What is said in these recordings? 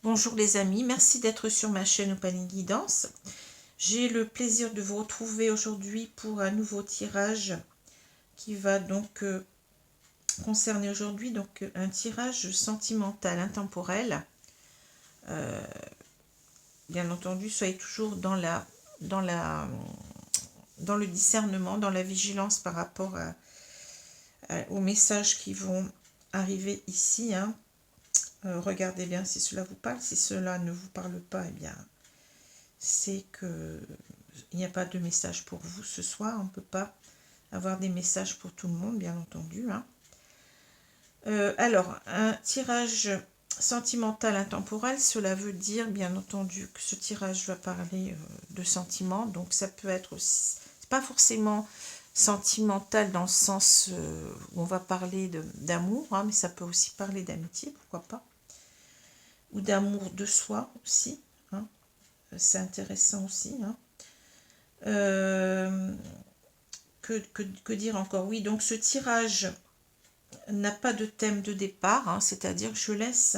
Bonjour les amis, merci d'être sur ma chaîne Opaline Guidance. J'ai le plaisir de vous retrouver aujourd'hui pour un nouveau tirage qui va donc concerner aujourd'hui un tirage sentimental intemporel. Bien entendu, soyez toujours dans le discernement, dans la vigilance par rapport aux messages qui vont arriver ici. Regardez bien si cela vous parle. Si cela ne vous parle pas, eh bien, c'est que il n'y a pas de message pour vous ce soir. On ne peut pas avoir des messages pour tout le monde, bien entendu. Alors, un tirage sentimental intemporel, cela veut dire, bien entendu, que ce tirage va parler de sentiments. Donc, ça peut être aussi, c'est pas forcément sentimental dans le sens où on va parler d'amour, mais ça peut aussi parler d'amitié, pourquoi pas, ou d'amour de soi aussi. C'est intéressant aussi. Que dire encore? Oui, donc ce tirage n'a pas de thème de départ, c'est-à-dire que je laisse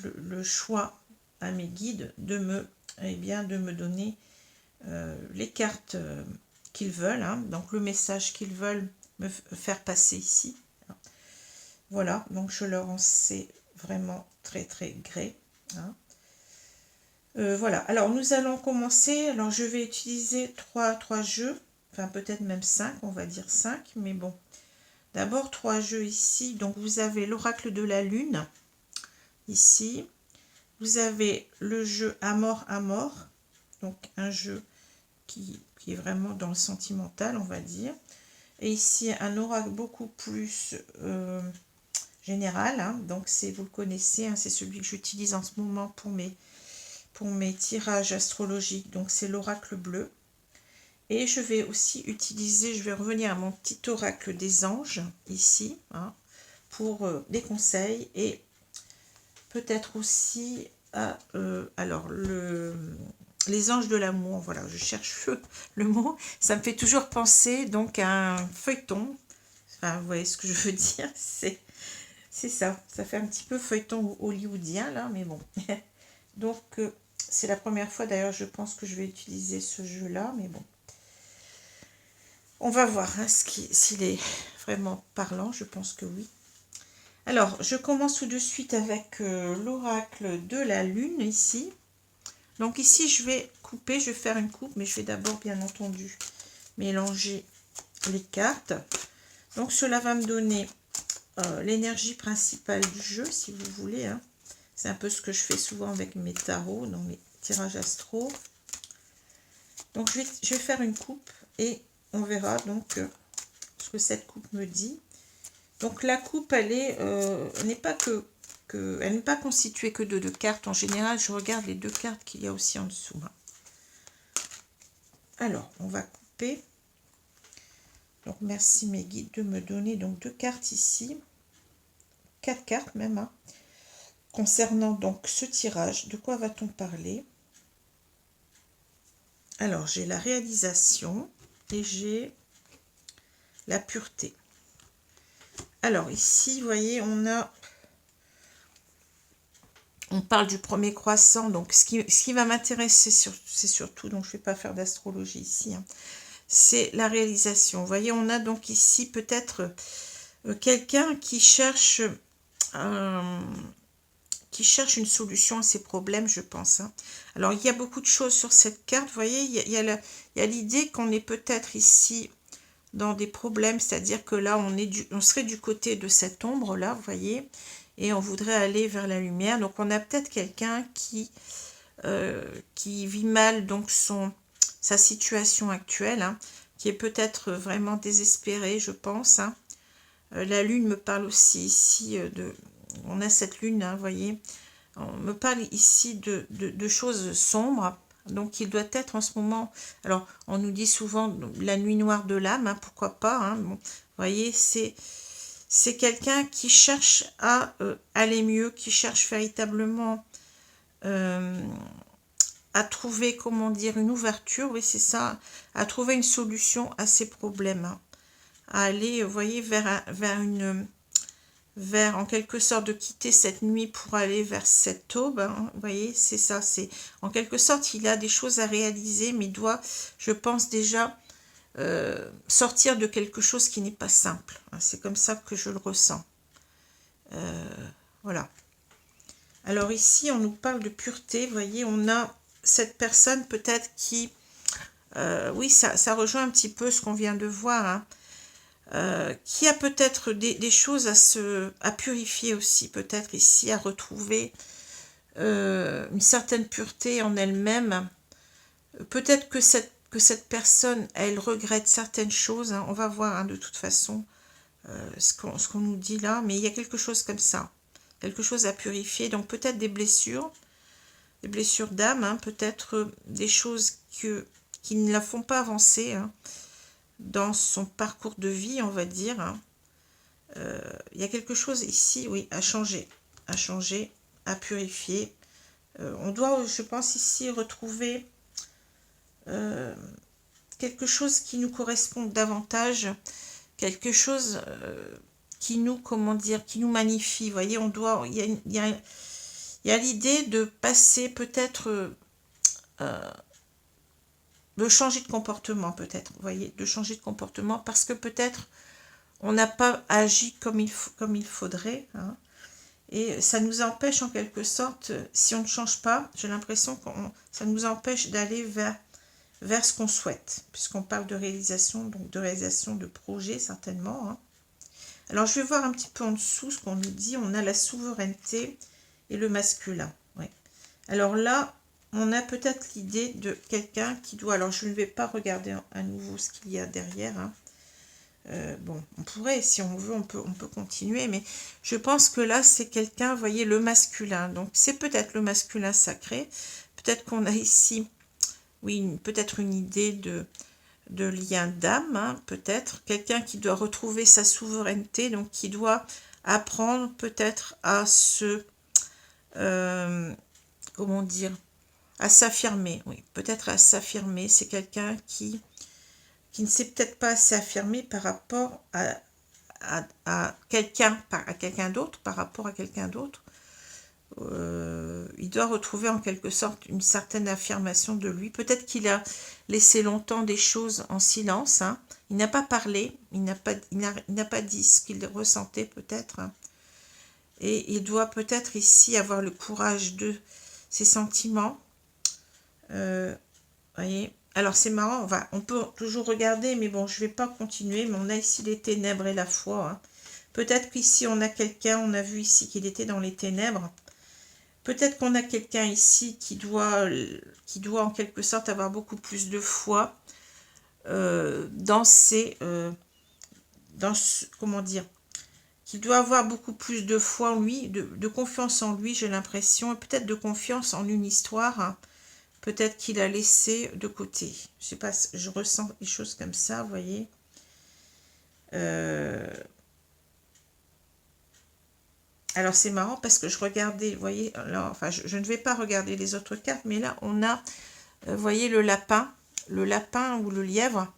le choix à mes guides de me donner les cartes qu'ils veulent, donc le message qu'ils veulent me faire passer ici. Voilà, donc je leur en sais vraiment très très gré. Voilà, alors nous allons commencer. Alors je vais utiliser trois jeux, enfin peut-être même 5, on va dire 5, mais bon. D'abord 3 jeux ici. Donc vous avez l'oracle de la lune ici. Vous avez le jeu à mort, donc un jeu qui est vraiment dans le sentimental, on va dire. Et ici un oracle beaucoup plus général, donc c'est, vous le connaissez, c'est celui que j'utilise en ce moment pour mes tirages astrologiques, donc c'est l'oracle bleu. Et je vais aussi utiliser, je vais revenir à mon petit oracle des anges ici, pour des conseils, et peut-être aussi à alors les anges de l'amour. Voilà, je cherche le mot. Ça me fait toujours penser donc à un feuilleton. Enfin, vous voyez ce que je veux dire, c'est ça. Ça fait un petit peu feuilleton hollywoodien là, mais bon. Donc c'est la première fois d'ailleurs, je pense, que je vais utiliser ce jeu là, mais bon. On va voir s'il est vraiment parlant, je pense que oui. Alors, je commence tout de suite avec l'oracle de la lune ici. Donc ici, je vais couper, je vais faire une coupe, mais je vais d'abord, bien entendu, mélanger les cartes. Donc cela va me donner l'énergie principale du jeu, si vous voulez. C'est un peu ce que je fais souvent avec mes tarots, dans mes tirages astro. Donc je vais faire une coupe et on verra donc ce que cette coupe me dit. Donc la coupe, elle n'est pas elle n'est pas constituée que de 2 cartes. En général, je regarde les 2 cartes qu'il y a aussi en dessous. Alors, on va couper. Donc merci mes guides de me donner donc 2 cartes ici. 4 cartes même. Concernant donc ce tirage, de quoi va-t-on parler? Alors, j'ai la réalisation et j'ai la pureté. Alors ici, vous voyez, on parle du premier croissant. Donc ce qui va m'intéresser, c'est surtout, donc je ne vais pas faire d'astrologie ici, c'est la réalisation. Vous voyez, on a donc ici peut-être quelqu'un qui cherche une solution à ses problèmes, je pense. Alors il y a beaucoup de choses sur cette carte. Vous voyez, il y a l'idée qu'on est peut-être ici dans des problèmes, c'est-à-dire que là on serait du côté de cette ombre là, vous voyez, et on voudrait aller vers la lumière. Donc on a peut-être quelqu'un qui vit mal donc sa situation actuelle, qui est peut-être vraiment désespéré, je pense. La lune me parle aussi ici on a cette lune, vous voyez, on me parle ici de choses sombres. Donc il doit être en ce moment, alors on nous dit souvent la nuit noire de l'âme, pourquoi pas, bon, vous voyez, c'est quelqu'un qui cherche à aller mieux, qui cherche véritablement à trouver, comment dire, une ouverture, oui c'est ça, à trouver une solution à ses problèmes, à aller, vous voyez, vers vers, en quelque sorte, de quitter cette nuit pour aller vers cette aube. Hein. Vous voyez, c'est ça. C'est en quelque sorte, il a des choses à réaliser, mais il doit, je pense déjà, sortir de quelque chose qui n'est pas simple. Hein. C'est comme ça que je le ressens. Voilà. Alors ici, on nous parle de pureté. Vous voyez, on a cette personne peut-être qui... oui, ça rejoint un petit peu ce qu'on vient de voir. Hein. Qui a peut-être des choses à purifier aussi, peut-être ici, à retrouver une certaine pureté en elle-même. Peut-être que cette personne, elle regrette certaines choses. Hein. On va voir hein, de toute façon ce qu'on nous dit là, mais il y a quelque chose comme ça. Quelque chose à purifier. Donc peut-être des blessures d'âme, hein, peut-être des choses qui ne la font pas avancer. Hein. Dans son parcours de vie, on va dire, hein, il y a quelque chose ici, oui, à changer, à purifier. On doit, je pense, ici retrouver quelque chose qui nous correspond davantage, quelque chose qui nous, comment dire, qui nous magnifie. Vous voyez, on doit, il y a l'idée de passer peut-être de changer de comportement peut-être, vous voyez, de changer de comportement parce que peut-être on n'a pas agi comme il faudrait, hein, et ça nous empêche en quelque sorte, si on ne change pas, j'ai l'impression que ça nous empêche d'aller vers ce qu'on souhaite, puisqu'on parle de réalisation, donc de réalisation de projet certainement. Hein. Alors je vais voir un petit peu en dessous ce qu'on nous dit, on a la souveraineté et le masculin. Ouais. Alors là, on a peut-être l'idée de quelqu'un qui doit... Alors, je ne vais pas regarder à nouveau ce qu'il y a derrière. Hein. Bon, on pourrait, si on veut, on peut continuer. Mais je pense que là, c'est quelqu'un, vous voyez, le masculin. Donc, c'est peut-être le masculin sacré. Peut-être qu'on a ici, oui, peut-être une idée de lien d'âme. Hein, peut-être quelqu'un qui doit retrouver sa souveraineté. Donc, qui doit apprendre peut-être à se... comment dire, à s'affirmer, oui, peut-être à s'affirmer. C'est quelqu'un qui ne s'est peut-être pas assez affirmé par rapport à quelqu'un d'autre, par rapport à quelqu'un d'autre. Il doit retrouver en quelque sorte une certaine affirmation de lui. Peut-être qu'il a laissé longtemps des choses en silence. Hein. Il n'a pas parlé, il n'a pas dit ce qu'il ressentait peut-être. Hein. Et il doit peut-être ici avoir le courage de ses sentiments. Voyez. Alors c'est marrant, on peut toujours regarder, mais bon, je ne vais pas continuer, mais on a ici les ténèbres et la foi. Hein. Peut-être qu'ici on a quelqu'un, on a vu ici qu'il était dans les ténèbres. Peut-être qu'on a quelqu'un ici qui doit en quelque sorte avoir beaucoup plus de foi comment dire, qu'il doit avoir beaucoup plus de foi en lui, de confiance en lui, j'ai l'impression, et peut-être de confiance en une histoire. Hein. Peut-être qu'il a laissé de côté. Je sais pas, je ressens des choses comme ça, vous voyez. Alors c'est marrant parce que je regardais, vous voyez, alors, enfin je ne vais pas regarder les autres cartes, mais là on a, vous voyez, le lapin ou le lièvre.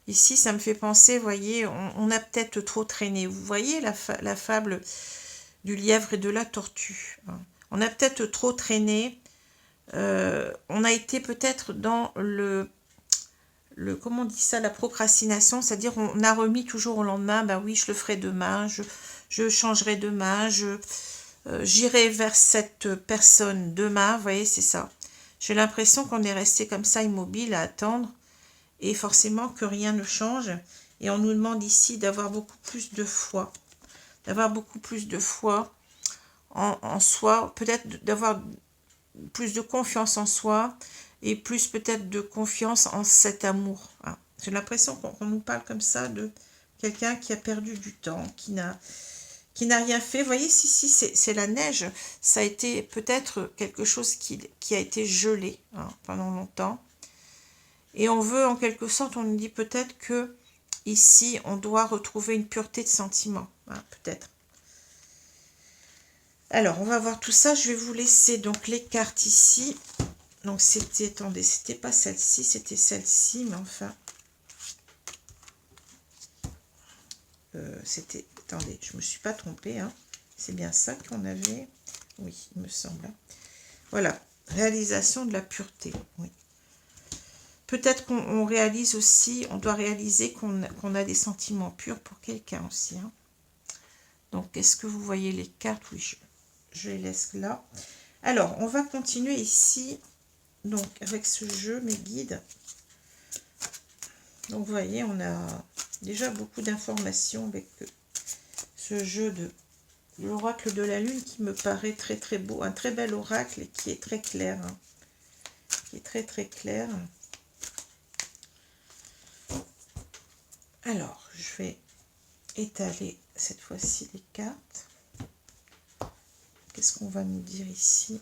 Ici ça me fait penser, vous voyez, on a peut-être trop traîné. Vous voyez la fable du lièvre et de la tortue. Hein. On a peut-être trop traîné. On a été peut-être dans comment on dit ça, la procrastination, c'est-à-dire on a remis toujours au lendemain, ben oui, je le ferai demain, je changerai demain, j'irai vers cette personne demain, vous voyez, c'est ça. J'ai l'impression qu'on est resté comme ça immobile à attendre et forcément que rien ne change. Et on nous demande ici d'avoir beaucoup plus de foi, en soi, peut-être d'avoir plus de confiance en soi et plus peut-être de confiance en cet amour. Hein. J'ai l'impression qu'on nous parle comme ça de quelqu'un qui a perdu du temps, qui n'a rien fait. Vous voyez, si c'est la neige, ça a été peut-être quelque chose qui a été gelé hein, pendant longtemps. Et on veut, en quelque sorte, on nous dit peut-être que ici, on doit retrouver une pureté de sentiment, hein, peut-être. Alors, on va voir tout ça. Je vais vous laisser donc les cartes ici. Donc, attendez, c'était pas celle-ci, c'était celle-ci, mais enfin... c'était Attendez, je ne me suis pas trompée. Hein. C'est bien ça qu'on avait. Oui, il me semble. Hein. Voilà. Réalisation de la pureté. Oui. Peut-être qu'on réalise aussi, on doit réaliser qu'on a des sentiments purs pour quelqu'un aussi. Hein. Donc, est-ce que vous voyez les cartes? Oui, je les laisse là. Alors, on va continuer ici, donc, avec ce jeu, mes guides. Donc, vous voyez, on a déjà beaucoup d'informations avec ce jeu de l'oracle de la lune qui me paraît très, très beau. Un très bel oracle et qui est très clair. Hein, qui est très, très clair. Alors, je vais étaler cette fois-ci les cartes. Qu'est-ce qu'on va nous dire ici?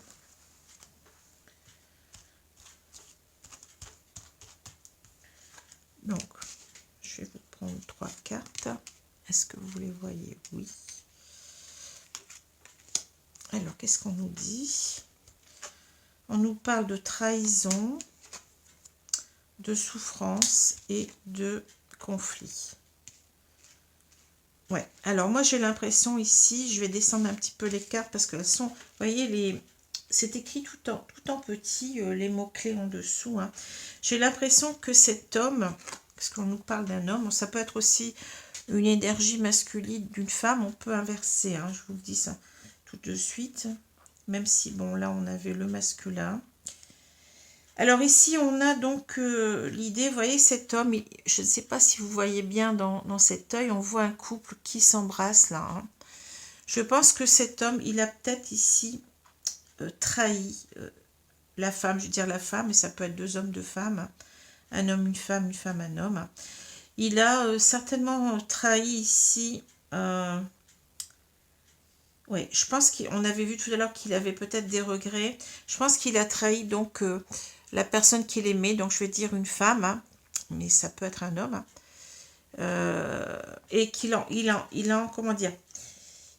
Donc, je vais vous prendre 3 cartes. Est-ce que vous les voyez? Oui. Alors, qu'est-ce qu'on nous dit? On nous parle de trahison, de souffrance et de conflit. Ouais, alors moi j'ai l'impression ici, je vais descendre un petit peu les cartes parce qu'elles sont, vous voyez, c'est écrit tout en petit, les mots-clés en dessous. Hein. J'ai l'impression que cet homme, parce qu'on nous parle d'un homme, ça peut être aussi une énergie masculine d'une femme, on peut inverser, hein, je vous le dis ça tout de suite, même si, bon, là on avait le masculin. Alors ici, on a donc l'idée, vous voyez, cet homme, je ne sais pas si vous voyez bien dans cet œil, on voit un couple qui s'embrasse là. Hein. Je pense que cet homme, il a peut-être ici trahi la femme, je veux dire la femme, mais ça peut être 2 hommes, 2 femmes, hein. Un homme, une femme, un homme. Il a certainement trahi ici, oui, je pense qu'on avait vu tout à l'heure qu'il avait peut-être des regrets. Je pense qu'il a trahi donc la personne qu'il aimait, donc je vais dire une femme, hein, mais ça peut être un homme, et comment dire,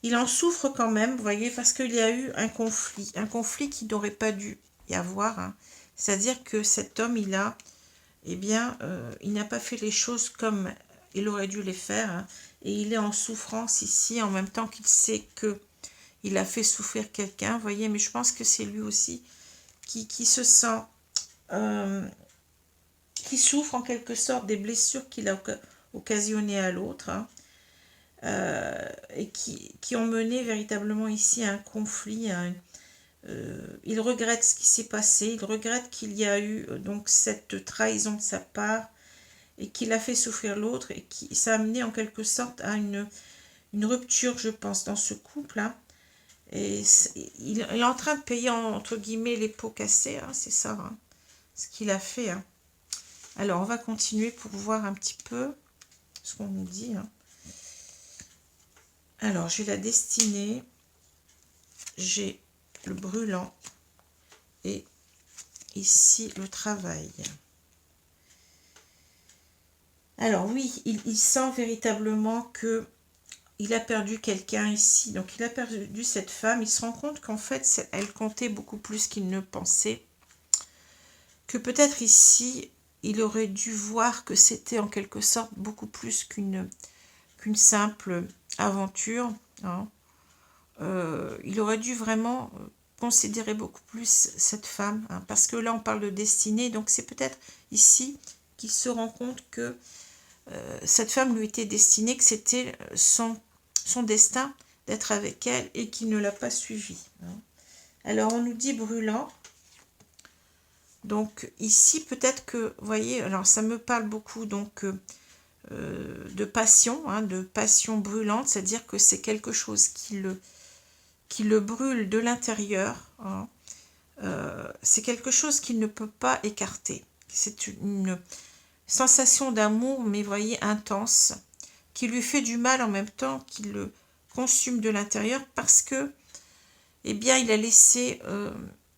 il en souffre quand même, vous voyez, parce qu'il y a eu un conflit qui n'aurait pas dû y avoir, hein. C'est-à-dire que cet homme, il n'a pas fait les choses comme il aurait dû les faire, hein, et il est en souffrance ici, en même temps qu'il sait que il a fait souffrir quelqu'un, vous voyez, mais je pense que c'est lui aussi qui se sent, qui souffre en quelque sorte des blessures qu'il a occasionnées à l'autre, hein, et qui ont mené véritablement ici à un conflit. Il regrette ce qui s'est passé, il regrette qu'il y a eu donc cette trahison de sa part et qu'il a fait souffrir l'autre et qui ça a amené en quelque sorte à une rupture, je pense, dans ce couple, hein. Et il est en train de payer, entre guillemets, les pots cassés, hein, c'est ça, hein, ce qu'il a fait. Hein. Alors, on va continuer pour voir un petit peu ce qu'on nous dit. Hein. Alors, j'ai la destinée, j'ai le brûlant et ici le travail. Alors oui, il sent véritablement que il a perdu quelqu'un ici, donc il a perdu cette femme, il se rend compte qu'en fait, elle comptait beaucoup plus qu'il ne pensait, que peut-être ici, il aurait dû voir que c'était en quelque sorte beaucoup plus qu'une simple aventure, hein. Il aurait dû vraiment considérer beaucoup plus cette femme, hein, parce que là, on parle de destinée, donc c'est peut-être ici qu'il se rend compte que cette femme lui était destinée, que c'était son destin d'être avec elle et qu'il ne l'a pas suivi. Hein. Alors, on nous dit brûlant. Donc, ici, peut-être que, vous voyez, alors ça me parle beaucoup donc de passion, hein, de passion brûlante, c'est-à-dire que c'est quelque chose qui le brûle de l'intérieur. Hein. C'est quelque chose qu'il ne peut pas écarter. C'est une sensation d'amour, mais vous voyez, intense, qui lui fait du mal en même temps, qui le consume de l'intérieur parce que, eh bien, il a laissé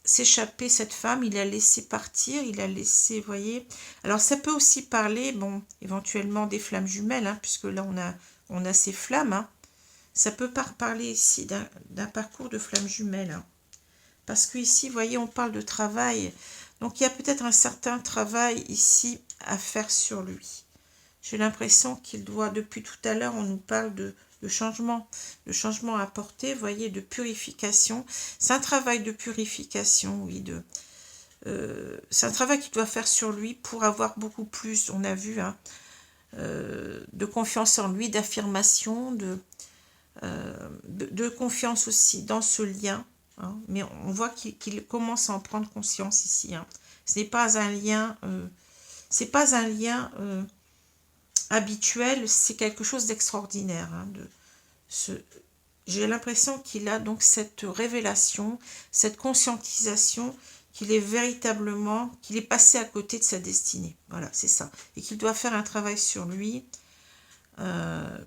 s'échapper cette femme, il a laissé partir, il a laissé, vous voyez. Alors, ça peut aussi parler, bon, éventuellement des flammes jumelles, hein, puisque là, on a ces flammes. Hein. Ça peut parler ici d'un parcours de flammes jumelles. Hein. Parce que ici, vous voyez, on parle de travail. Donc, il y a peut-être un certain travail ici à faire sur lui. J'ai l'impression qu'il doit, depuis tout à l'heure, on nous parle de de changement à apporter, vous voyez, de purification. C'est un travail de purification, oui, c'est un travail qu'il doit faire sur lui pour avoir beaucoup plus, on a vu, hein, de confiance en lui, d'affirmation, de confiance aussi dans ce lien. Hein. Mais on voit qu'il commence à en prendre conscience ici. Hein. Ce n'est pas un lien, habituel, c'est quelque chose d'extraordinaire. Hein, j'ai l'impression qu'il a donc cette révélation, cette conscientisation qu'il est véritablement, qu'il est passé à côté de sa destinée. Voilà, c'est ça. Et qu'il doit faire un travail sur lui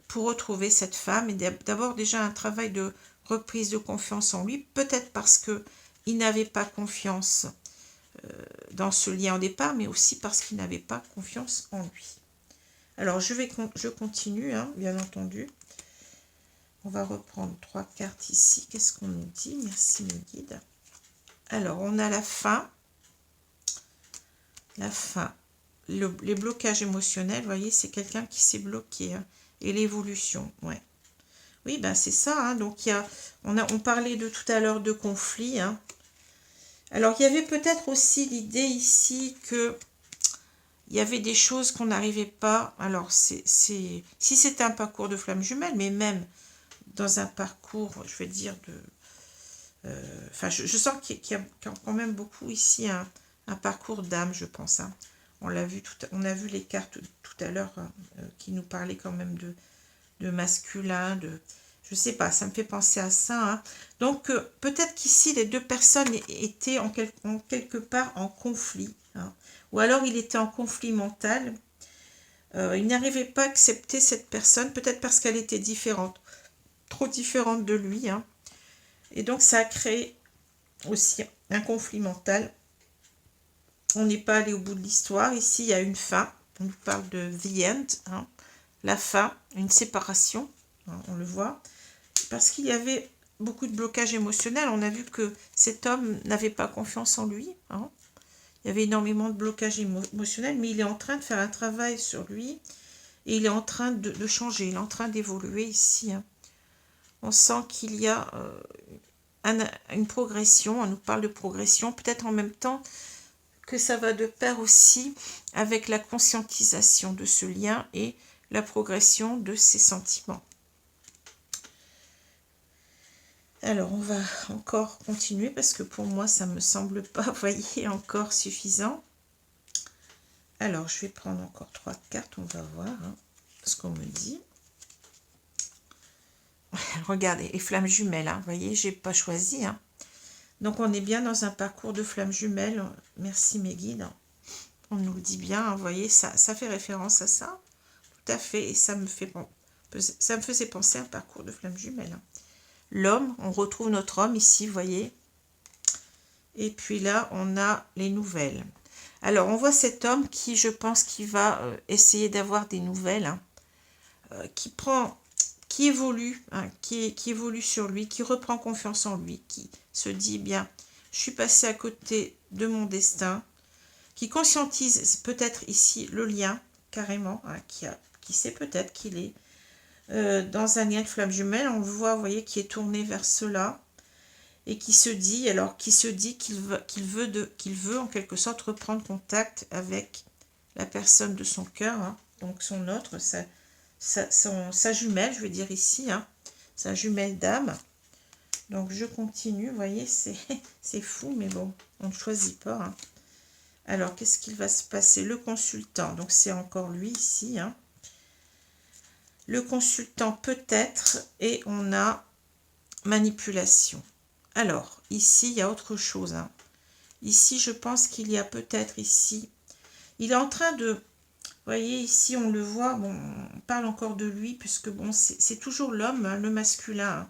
pour retrouver cette femme. Et d'abord déjà un travail de reprise de confiance en lui. Peut-être parce qu'il n'avait pas confiance dans ce lien au départ, mais aussi parce qu'il n'avait pas confiance en lui. Alors, je continue, hein, bien entendu. On va reprendre 3 cartes ici. Qu'est-ce qu'on nous dit? Merci, mes guides. Alors, on a la fin. La fin. Les blocages émotionnels, vous voyez, c'est quelqu'un qui s'est bloqué. Hein, et l'évolution, ouais. Oui, ben c'est ça. Hein, donc, on parlait de tout à l'heure de conflit. Hein. Alors, il y avait peut-être aussi l'idée ici que il y avait des choses qu'on n'arrivait pas. Alors, si c'était un parcours de flamme jumelle, mais même dans un parcours, je vais dire, enfin, je sens qu'il y a quand même beaucoup ici un parcours d'âme, je pense. Hein. On a vu les cartes tout à l'heure qui nous parlaient quand même de masculin, je sais pas, ça me fait penser à ça. Hein. Donc, peut-être qu'ici, les deux personnes étaient en quelque part en conflit. Hein. Ou alors, il était en conflit mental. Il n'arrivait pas à accepter cette personne, peut-être parce qu'elle était différente, trop différente de lui. Hein. Et donc, ça a créé aussi un conflit mental. On n'est pas allé au bout de l'histoire. Ici, il y a une fin. On nous parle de the end, hein. La fin, une séparation, hein, on le voit. Parce qu'il y avait beaucoup de blocages émotionnels. On a vu que cet homme n'avait pas confiance en lui. Hein. Il y avait énormément de blocages émotionnels, mais il est en train de faire un travail sur lui. Et il est en train de changer, il est en train d'évoluer ici. Hein. On sent qu'il y a une progression, on nous parle de progression, peut-être en même temps que ça va de pair aussi avec la conscientisation de ce lien et la progression de ses sentiments. Alors, on va encore continuer parce que pour moi, ça ne me semble pas, vous voyez, encore suffisant. Alors, je vais prendre encore 3 cartes, on va voir hein, ce qu'on me dit. Regardez, les flammes jumelles, hein, vous voyez, j'ai pas choisi. Hein. Donc, on est bien dans un parcours de flammes jumelles. Merci mes guides. On nous le dit bien, hein, vous voyez, ça fait référence à ça. Tout à fait, et ça me faisait penser à un parcours de flammes jumelles. Hein. L'homme, on retrouve notre homme ici, vous voyez. Et puis là, on a les nouvelles. Alors, on voit cet homme qui, je pense, qui va essayer d'avoir des nouvelles, hein, qui évolue, hein, qui évolue sur lui, qui reprend confiance en lui, qui se dit, bien, je suis passé à côté de mon destin, qui conscientise peut-être ici le lien, carrément, hein, qui sait peut-être qu'il est dans un lien de flamme jumelle, on le voit, vous voyez, qui est tourné vers cela, et qui se dit qu'il veut en quelque sorte reprendre contact avec la personne de son cœur, hein, donc son autre, sa jumelle, je veux dire ici, hein, sa jumelle d'âme. Donc je continue, vous voyez, c'est fou, mais bon, on ne choisit pas. Hein. Alors, qu'est-ce qu'il va se passer? Le consultant, donc c'est encore lui ici, hein. Le consultant peut-être, et on a manipulation. Alors, ici, il y a autre chose. Hein. Ici, je pense qu'il y a peut-être ici... Il est en train de... Vous voyez, ici, on le voit, bon, on parle encore de lui, puisque bon, c'est toujours l'homme, hein, le masculin. Hein.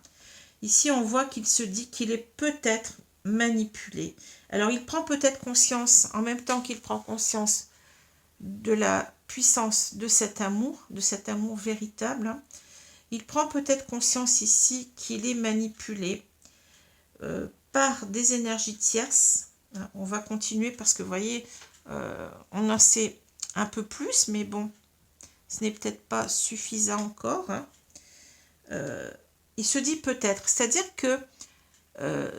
Ici, on voit qu'il se dit qu'il est peut-être manipulé. Alors, il prend peut-être conscience, en même temps qu'il prend conscience de la puissance de cet amour véritable. Hein. Il prend peut-être conscience ici qu'il est manipulé par des énergies tierces. Hein. On va continuer parce que, vous voyez, on en sait un peu plus, mais bon, ce n'est peut-être pas suffisant encore. Hein. il se dit peut-être. C'est-à-dire que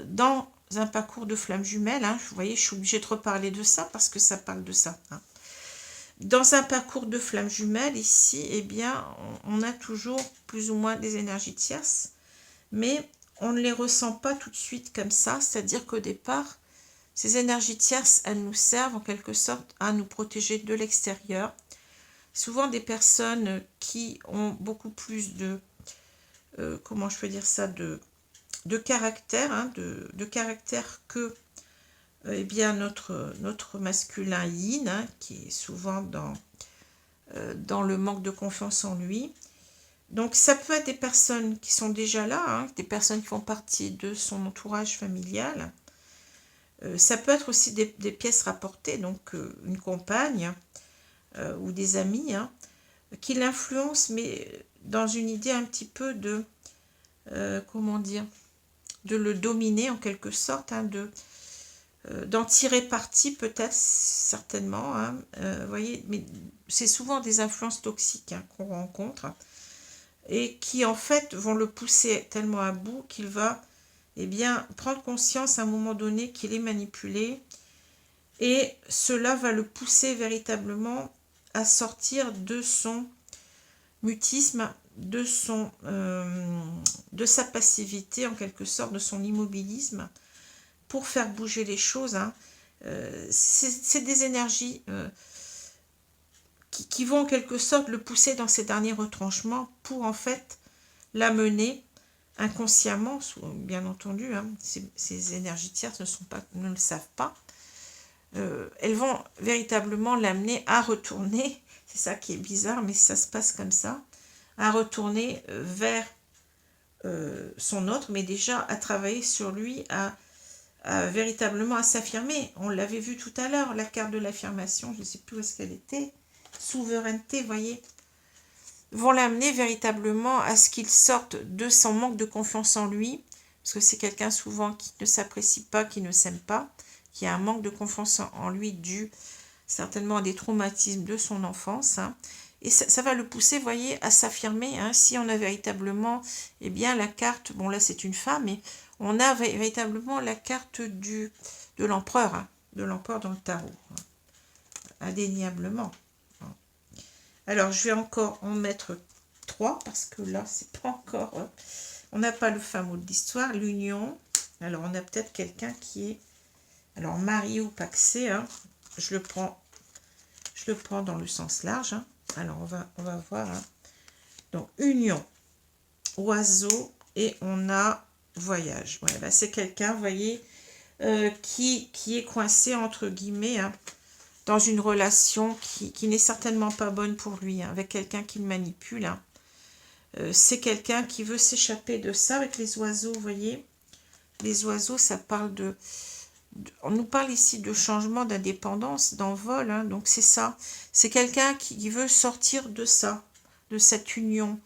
dans un parcours de flamme jumelle, hein, vous voyez, je suis obligée de reparler de ça parce que ça parle de ça. Hein. Dans un parcours de flamme jumelle, ici, eh bien, on a toujours plus ou moins des énergies tierces, mais on ne les ressent pas tout de suite comme ça. C'est-à-dire qu'au départ, ces énergies tierces, elles nous servent en quelque sorte à nous protéger de l'extérieur. Souvent des personnes qui ont beaucoup plus de, comment je peux dire ça, de caractère, hein, de caractère que eh bien notre masculin yin, hein, qui est souvent dans le manque de confiance en lui. Donc ça peut être des personnes qui sont déjà là, hein, des personnes qui font partie de son entourage familial. Ça peut être aussi des pièces rapportées, donc une compagne ou des amis, hein, qui l'influencent, mais dans une idée un petit peu de, comment dire, de le dominer en quelque sorte, hein, d'en tirer parti peut-être, certainement, hein, voyez, mais c'est souvent des influences toxiques, hein, qu'on rencontre, et qui en fait vont le pousser tellement à bout qu'il va eh bien, prendre conscience à un moment donné qu'il est manipulé, et cela va le pousser véritablement à sortir de son mutisme, de sa passivité en quelque sorte, de son immobilisme, pour faire bouger les choses. Hein. C'est des énergies qui vont en quelque sorte le pousser dans ses derniers retranchements pour en fait l'amener inconsciemment, bien entendu, hein, ces énergies tierces ne le savent pas, elles vont véritablement l'amener à retourner, c'est ça qui est bizarre, mais ça se passe comme ça, à retourner vers son autre, mais déjà à travailler sur lui, véritablement à s'affirmer. On l'avait vu tout à l'heure, la carte de l'affirmation, je ne sais plus où est-ce qu'elle était, souveraineté, vous voyez, vont l'amener véritablement à ce qu'il sorte de son manque de confiance en lui, parce que c'est quelqu'un souvent qui ne s'apprécie pas, qui ne s'aime pas, qui a un manque de confiance en lui dû certainement à des traumatismes de son enfance, hein. Et ça va le pousser, vous voyez, à s'affirmer, hein. Si on a véritablement, eh bien, la carte, bon là c'est une femme, mais on a véritablement la carte de l'empereur, hein, de l'empereur dans le tarot, hein, indéniablement. Alors, je vais encore en mettre 3, parce que là, c'est pas encore... on n'a pas le fameux de l'histoire, l'union. Alors, on a peut-être quelqu'un qui est... Alors, marié ou paxé, hein, je le prends dans le sens large. Hein. Alors, on va voir. Hein. Donc, union, oiseau, et on a voyage. Ouais, bah, c'est quelqu'un, vous voyez, qui est coincé, entre guillemets, hein, dans une relation qui n'est certainement pas bonne pour lui, hein, avec quelqu'un qui le manipule. Hein. C'est quelqu'un qui veut s'échapper de ça avec les oiseaux, vous voyez. Les oiseaux, ça parle on nous parle ici de changement, d'indépendance, d'envol, hein, donc c'est ça. C'est quelqu'un qui veut sortir de ça, de cette union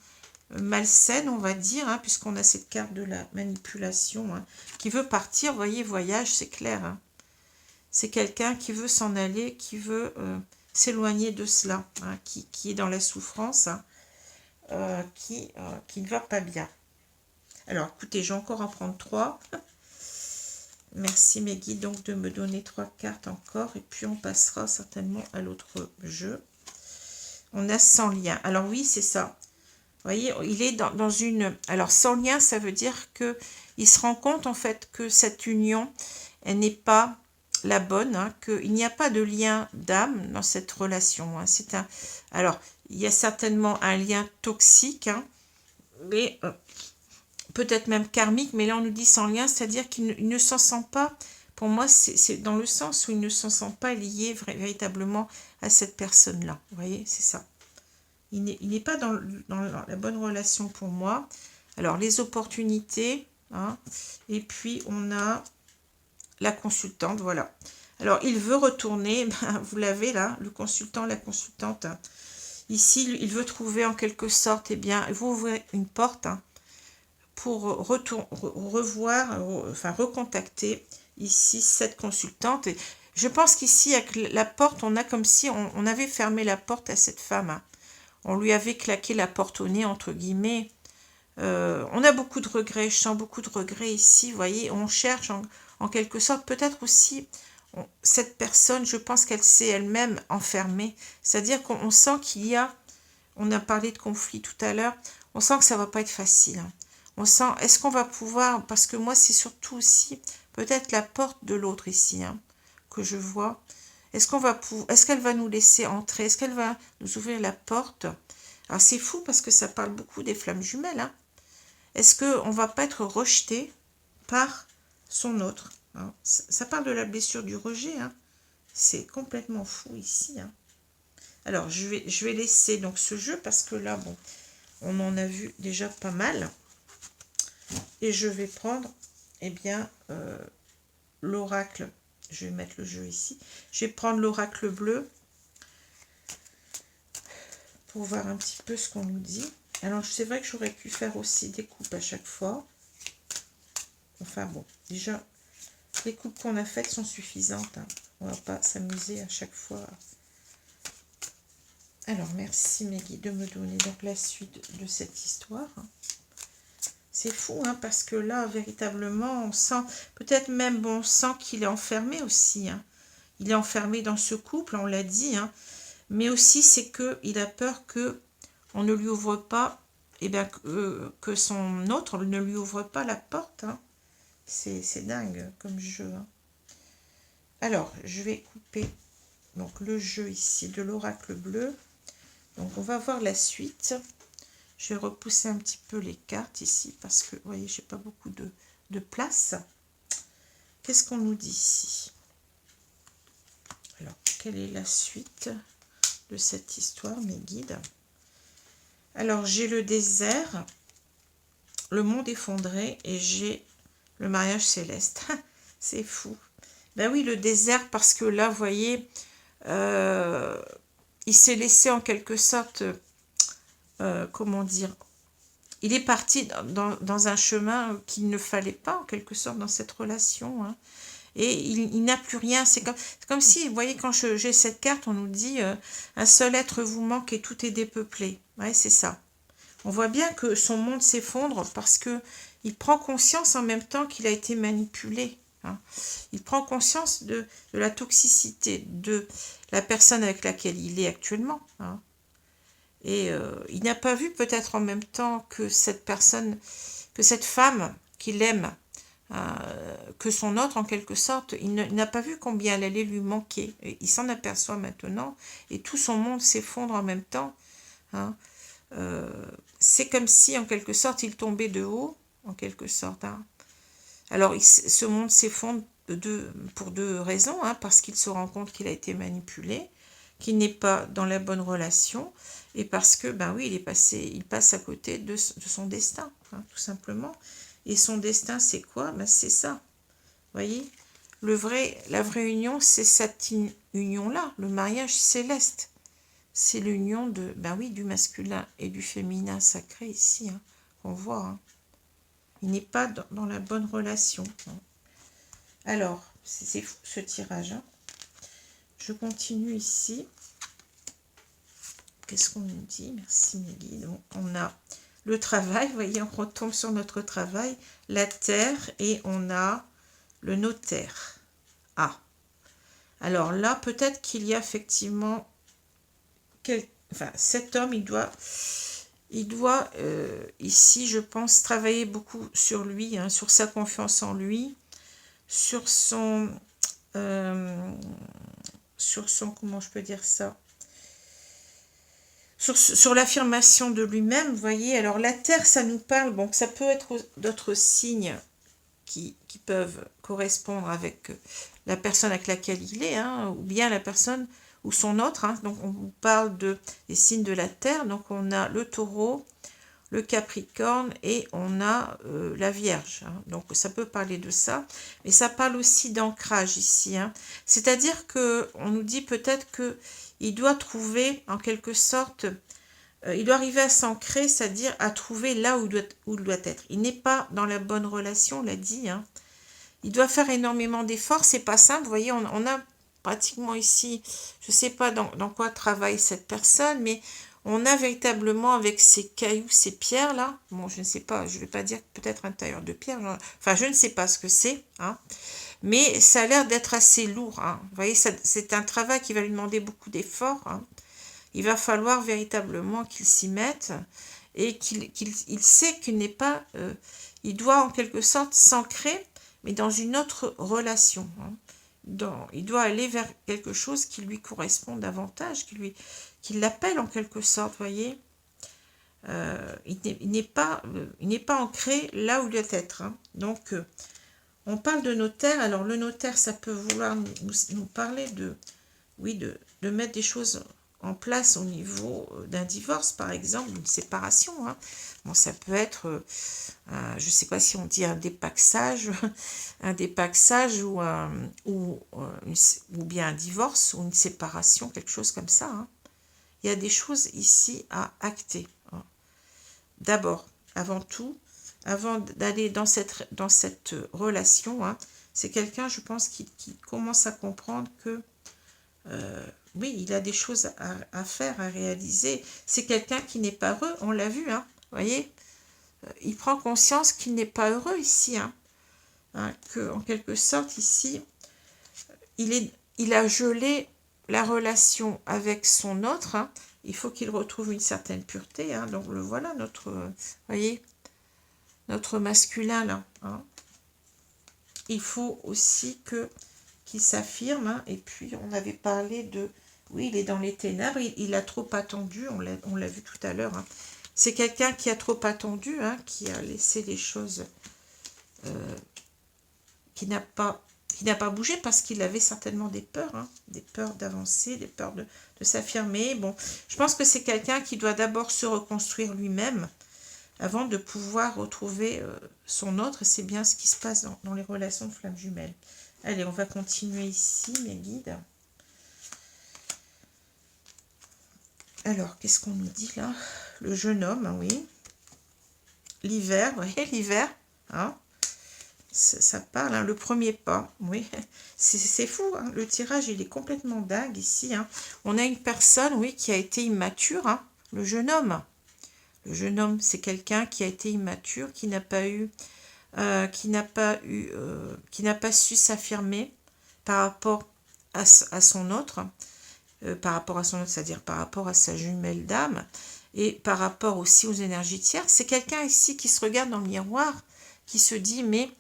malsaine, on va dire, hein, puisqu'on a cette carte de la manipulation, hein, qui veut partir, vous voyez, voyage, c'est clair, hein. C'est quelqu'un qui veut s'en aller, qui veut s'éloigner de cela, hein, qui est dans la souffrance, hein, qui ne va pas bien. Alors, écoutez, je vais encore en prendre 3. Merci mes guides donc de me donner 3 cartes encore, et puis on passera certainement à l'autre jeu. On a sans lien. Alors oui, c'est ça. Vous voyez, il est dans une... Alors, sans lien, ça veut dire qu'il se rend compte, en fait, que cette union, elle n'est pas la bonne, hein, qu'il n'y a pas de lien d'âme dans cette relation. Hein. Alors, il y a certainement un lien toxique, hein, mais peut-être même karmique, mais là, on nous dit sans lien, c'est-à-dire qu'il ne s'en sent pas... Pour moi, c'est dans le sens où il ne s'en sent pas lié véritablement à cette personne-là. Vous voyez, c'est ça. Il n'est pas dans la bonne relation pour moi. Alors, les opportunités, hein, et puis on a la consultante, voilà. Alors, il veut retourner, ben, vous l'avez là, le consultant, la consultante. Hein. Ici, il veut trouver en quelque sorte, eh bien, il vous ouvrez une porte, hein, pour recontacter ici cette consultante. Et je pense qu'ici, avec la porte, on a comme si on avait fermé la porte à cette femme. Hein. On lui avait claqué la porte au nez, entre guillemets, On a beaucoup de regrets, je sens beaucoup de regrets ici, vous voyez, on cherche en quelque sorte, peut-être aussi, cette personne, je pense qu'elle s'est elle-même enfermée, c'est-à-dire qu'on sent qu'il y a, on a parlé de conflit tout à l'heure, on sent que ça va pas être facile, hein. On sent, est-ce qu'on va pouvoir, parce que moi c'est surtout aussi, peut-être la porte de l'autre ici, hein, que je vois, est-ce qu'elle va nous laisser entrer, est-ce qu'elle va nous ouvrir la porte? Alors c'est fou parce que ça parle beaucoup des flammes jumelles, hein. Est-ce qu'on ne va pas être rejeté par son autre, hein? Ça parle de la blessure du rejet, hein. C'est complètement fou ici, hein. Alors, je vais laisser donc ce jeu parce que là, bon, on en a vu déjà pas mal. Et je vais prendre, eh bien, l'oracle. Je vais mettre le jeu ici. Je vais prendre l'oracle bleu pour voir un petit peu ce qu'on nous dit. Alors, c'est vrai que j'aurais pu faire aussi des coupes à chaque fois. Enfin bon, déjà, les coupes qu'on a faites sont suffisantes, hein. On ne va pas s'amuser à chaque fois. Alors, merci Meggy de me donner donc la suite de cette histoire. C'est fou, hein, parce que là, véritablement, on sent, peut-être même, bon, on sent qu'il est enfermé aussi, hein. Il est enfermé dans ce couple, on l'a dit, hein. Mais aussi, c'est qu'il a peur que on ne lui ouvre pas, eh bien, que son autre ne lui ouvre pas la porte, hein. C'est dingue comme jeu, hein. Alors, je vais couper donc le jeu ici de l'oracle bleu. Donc, on va voir la suite. Je vais repousser un petit peu les cartes ici parce que, vous voyez, j'ai pas beaucoup de place. Qu'est-ce qu'on nous dit ici? Alors, quelle est la suite de cette histoire, mes guides? Alors, j'ai le désert, le monde effondré et j'ai le mariage céleste. C'est fou. Ben oui, le désert, parce que là, vous voyez, il s'est laissé en quelque sorte, comment dire, il est parti dans un chemin qu'il ne fallait pas, en quelque sorte, dans cette relation, hein. Et il n'a plus rien. C'est comme si, vous voyez, quand j'ai cette carte, on nous dit un seul être vous manque et tout est dépeuplé. Ouais, c'est ça. On voit bien que son monde s'effondre parce que il prend conscience en même temps qu'il a été manipulé, hein. Il prend conscience de la toxicité de la personne avec laquelle il est actuellement, hein. Et il n'a pas vu peut-être en même temps que cette personne, que cette femme qu'il aime, que son autre en quelque sorte, il n'a pas vu combien elle allait lui manquer. Et il s'en aperçoit maintenant et tout son monde s'effondre en même temps, hein. C'est comme si en quelque sorte il tombait de haut, en quelque sorte, hein. Alors ce monde s'effondre pour deux raisons, hein, parce qu'il se rend compte qu'il a été manipulé, qu'il n'est pas dans la bonne relation, et parce que, ben oui, il passe à côté de son destin, hein, tout simplement. Et son destin, c'est quoi? Ben, c'est ça. Vous voyez, la vraie union, c'est cette union-là, le mariage céleste. C'est l'union de, ben oui, du masculin et du féminin sacré ici, hein, qu'on voit, hein. Il n'est pas dans la bonne relation, hein. Alors, c'est fou ce tirage, hein. Je continue ici. Qu'est-ce qu'on nous dit? Merci Meggy. Donc, on a le travail, vous voyez, on retombe sur notre travail, la terre, et on a le notaire. Ah, alors là, peut-être qu'il y a effectivement, enfin, cet homme, il doit ici, je pense, travailler beaucoup sur lui, hein, sur sa confiance en lui, sur son, comment je peux dire ça, sur l'affirmation de lui-même, vous voyez. Alors la terre, ça nous parle, bon, ça peut être d'autres signes qui peuvent correspondre avec la personne avec laquelle il est, hein, ou bien la personne ou son autre, hein. Donc on vous parle des signes de la terre, donc on a le taureau, le capricorne et on a la vierge, hein. Donc ça peut parler de ça, mais ça parle aussi d'ancrage ici, hein. C'est-à-dire qu'on nous dit peut-être que il doit trouver, en quelque sorte, il doit arriver à s'ancrer, c'est-à-dire à trouver là où il doit être. Il n'est pas dans la bonne relation, on l'a dit, hein. Il doit faire énormément d'efforts, c'est pas simple. Vous voyez, on a pratiquement ici, je ne sais pas dans quoi travaille cette personne, mais On a véritablement avec ces cailloux, ces pierres là, bon je ne sais pas, je ne vais pas dire peut-être un tailleur de pierre, enfin je ne sais pas ce que c'est, hein, mais ça a l'air d'être assez lourd, hein. Vous voyez, c'est un travail qui va lui demander beaucoup d'efforts, hein. Il va falloir véritablement qu'il s'y mette et qu'il sait qu'il n'est pas, il doit en quelque sorte s'ancrer, mais dans une autre relation, hein. Il doit aller vers quelque chose qui lui correspond davantage, qui l'appelle en quelque sorte, voyez. Il n'est pas ancré là où il doit être, hein. Donc, on parle de notaire. Alors, le notaire, ça peut vouloir nous parler oui, de mettre des choses en place au niveau d'un divorce, par exemple, d'une séparation, hein. Bon, ça peut être, je ne sais pas si on dit un dépaxage, ou bien un divorce ou une séparation, quelque chose comme ça, hein. Il y a des choses ici à acter, hein. D'abord, avant tout, avant d'aller dans cette relation, hein, c'est quelqu'un, je pense, qui commence à comprendre que oui, il a des choses à faire, à réaliser. C'est quelqu'un qui n'est pas heureux, on l'a vu, hein, voyez. Il prend conscience qu'il n'est pas heureux ici, hein, que en quelque sorte ici, il a gelé la relation avec son autre, hein. Il faut qu'il retrouve une certaine pureté, hein. Donc le voilà, voyez, notre masculin là, hein. Il faut aussi qu'il s'affirme, hein. Et puis on avait parlé de, oui, il est dans les ténèbres, il a trop attendu, on l'a vu tout à l'heure, hein. C'est quelqu'un qui a trop attendu, hein, qui a laissé les choses, qui n'a pas bougé parce qu'il avait certainement des peurs, hein, des peurs d'avancer, des peurs de s'affirmer. Bon, je pense que c'est quelqu'un qui doit d'abord se reconstruire lui-même avant de pouvoir retrouver son autre. C'est bien ce qui se passe dans les relations de flammes jumelles. Allez, on va continuer ici, mes guides. Alors, qu'est-ce qu'on nous dit là? Le jeune homme, hein, oui. L'hiver, vous voyez, l'hiver, hein. Ça parle, hein, le premier pas, oui. C'est fou, hein, le tirage, il est complètement dingue ici, hein. On a une personne, oui, qui a été immature, hein, le jeune homme. Le jeune homme, c'est quelqu'un qui a été immature, qui n'a pas su s'affirmer par rapport à son autre, c'est-à-dire par rapport à sa jumelle d'âme, et par rapport aussi aux énergies tiers. C'est quelqu'un ici qui se regarde dans le miroir, qui se dit, mais